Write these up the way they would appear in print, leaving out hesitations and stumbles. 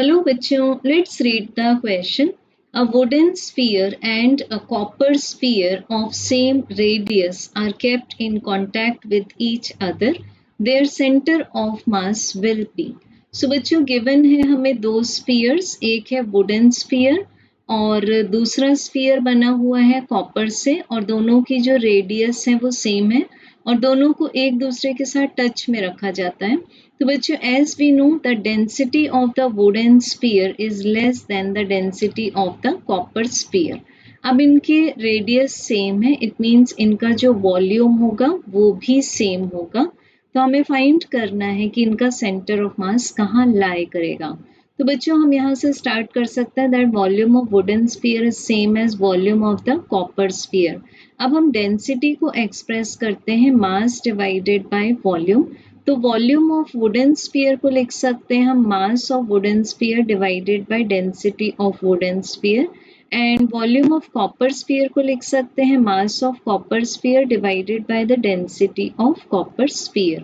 Hello बच्चों, let's read the question. A wooden sphere and a copper sphere of same radius are kept in contact with each other. Their center of mass will be. So बच्चों given है हमें दो spheres, एक है wooden sphere और दूसरा sphere बना हुआ है कॉपर से और दोनों की जो रेडियस है वो सेम है और दोनों को एक दूसरे के साथ टच में रखा जाता है. तो बच्चों as we know the density of the wooden sphere is less than the density of the copper sphere. अब इनके रेडियस सेम है, इट मीन्स इनका जो वॉल्यूम होगा वो भी सेम होगा. तो हमें फाइंड करना है कि इनका सेंटर ऑफ मास कहाँ लाई करेगा. तो बच्चों हम यहाँ से स्टार्ट कर सकते हैं that volume of wooden sphere is same as volume of the copper sphere. अब हम डेंसिटी को एक्सप्रेस करते हैं मास डिवाइडेड बाय वॉल्यूम. तो वॉल्यूम ऑफ वुडन स्फीयर को लिख सकते हैं हम mass of wooden sphere divided by density of wooden sphere and volume of copper sphere को लिख सकते हैं mass of copper sphere divided by the density of copper sphere.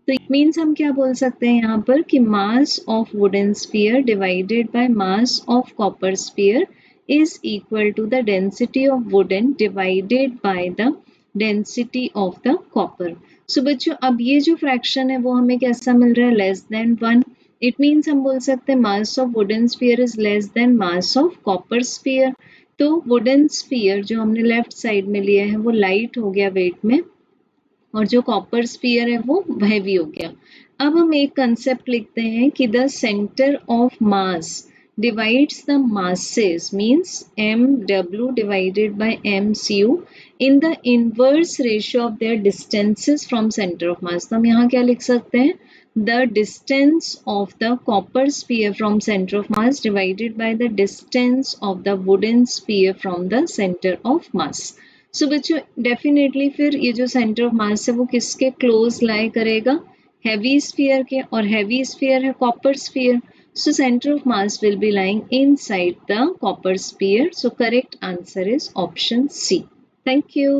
तो इट मीन्स हम क्या बोल सकते हैं यहाँ पर कि mass of wooden sphere divided by mass of copper sphere is equal to the density of wooden divided by the density of the copper. So बच्चों अब ये जो फ्रैक्शन है वो हमें कैसा मिल रहा है लेस देन 1. इट मीन्स हम बोल सकते हैं mass of wooden sphere is less then mass of copper sphere. तो वुडन स्फीयर जो हमने लेफ्ट साइड में लिया है वो लाइट हो गया वेट में और जो कॉपर स्फीयर है वो हैवी हो गया. अब हम एक कंसेप्ट लिखते हैं कि the centre of mass divides the masses means mw divided by mcu in the inverse ratio of their distances from center of mass. तो हम यहाँ क्या लिख सकते हैं the distance of the copper sphere from center of mass divided by the distance of the wooden sphere from the center of mass. सो बच्चों definitely फिर ये जो सेंटर ऑफ मास है वो किसके क्लोज लाई करेगा हैवी स्फीयर के और हैवी स्फीयर है copper sphere. So center of mass will be lying inside the copper sphere. So correct answer is option C. Thank you.